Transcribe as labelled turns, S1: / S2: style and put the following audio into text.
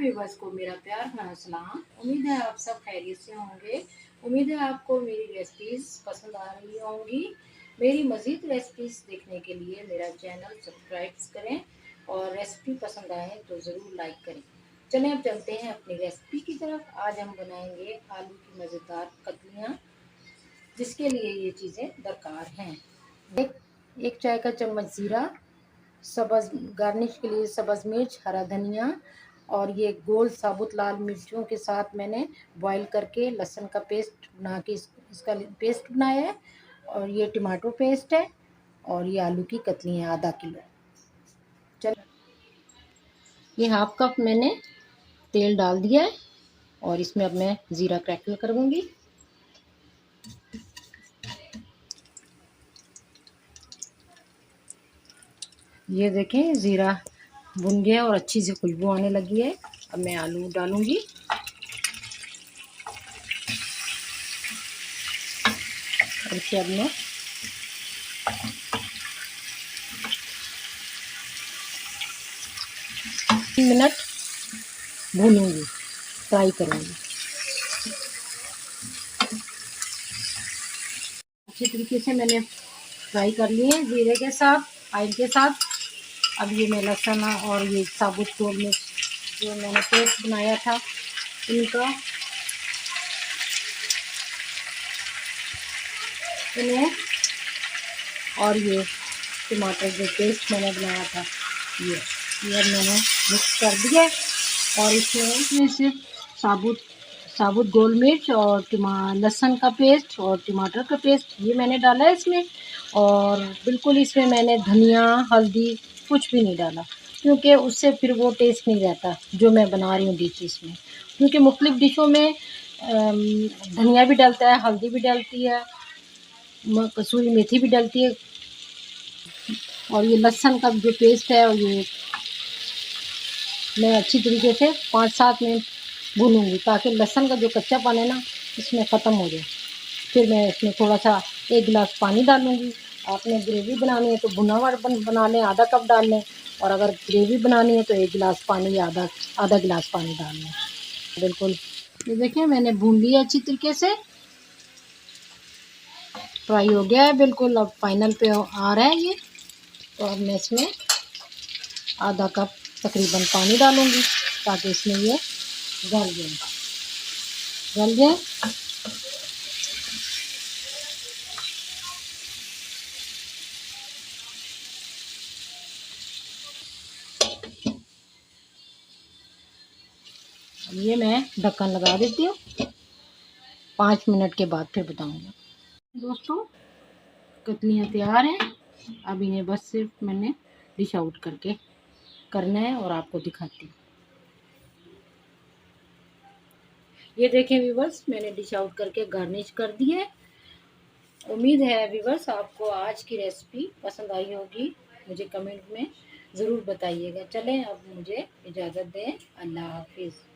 S1: Viewers को मेरा प्यार भरा सलाम। उम्मीद है आप सब खैरियत से होंगे। उम्मीद है आपको मेरी रेसिपीज़ पसंद आ रही होंगी। मेरी मज़ीद रेसिपीज़ देखने के लिए मेरा चैनल सब्सक्राइब करें और रेसिपी पसंद आए तो ज़रूर लाइक करें। चलें अब चलते हैं अपनी रेसिपी की तरफ। आज हम बनाएंगे आलू की मज़ेदार कतलियाँ, जिसके लिए ये चीज़ें दरकार हैं। एक चाय का चम्मच ज़ीरा, सब्ज़ गार्निश के लिए सब्ज़ मिर्च, हरा धनिया और ये गोल साबुत लाल मिर्चों के साथ मैंने बॉईल करके लहसुन का पेस्ट बना के इसका पेस्ट बनाया है। और ये टमाटो पेस्ट है और ये आलू की कतली है आधा किलो। चल, ये हाफ कप मैंने तेल डाल दिया है और इसमें अब मैं ज़ीरा क्रैकल करूँगी। ये देखें ज़ीरा भुन गया और अच्छी सी खुशबू आने लगी है। अब मैं आलू डालूँगी। इसे अब मैं 3 मिनट भूनूंगी, फ्राई करूँगी। अच्छे तरीके से मैंने फ्राई कर लिए हैं ज़ीरे के साथ, ऑयल के साथ। अब ये मैं लहसुन और ये साबुत गोल मिर्च जो मैंने पेस्ट बनाया था इनका इन्हें, और ये टमाटर जो पेस्ट मैंने बनाया था ये मैंने मिक्स कर दिया। और इसमें सिर्फ साबुत गोल मिर्च और लहसुन का पेस्ट और टमाटर का पेस्ट ये मैंने डाला है इसमें। और बिल्कुल इसमें मैंने धनिया हल्दी कुछ भी नहीं डाला, क्योंकि उससे फिर वो टेस्ट नहीं रहता जो मैं बना रही हूँ डिशेस में। क्योंकि मुख्तलिफ़ डिशों में धनिया भी डलता है, हल्दी भी डलती है, कसूरी मेथी भी डलती है। और ये लहसुन का जो पेस्ट है और ये मैं अच्छी तरीके से 5-7 मिनट भूनूंगी, ताकि लहसुन का जो कच्चापन है ना इसमें ख़त्म हो जाए। फिर मैं इसमें थोड़ा सा 1 गिलास पानी डालूंगी। आपने ग्रेवी बनानी है तो भुना हुआ बना लें, आधा कप डाल लें। और अगर ग्रेवी बनानी है तो 1 गिलास पानी या आधा गिलास पानी डाल लें। बिल्कुल ये देखिए मैंने भून लिया अच्छी तरीके से, फ्राई हो गया है बिल्कुल। अब फाइनल पे आ रहा है ये, तो अब मैं इसमें आधा कप तकरीबन पानी डालूंगी ताकि इसमें ये गल जाए। ये मैं ढक्कन लगा देती हूँ, 5 मिनट के बाद फिर बताऊँगा। दोस्तों कतलियाँ तैयार हैं। अब इन्हें बस सिर्फ मैंने डिश आउट करके करना है और आपको दिखाती हूँ। ये देखें व्यूवर्स, मैंने डिश आउट करके गार्निश कर दी है। उम्मीद है व्यूवर्स आपको आज की रेसिपी पसंद आई होगी। मुझे कमेंट में ज़रूर बताइएगा। चलें अब मुझे इजाज़त दें। अल्लाह हाफिज़।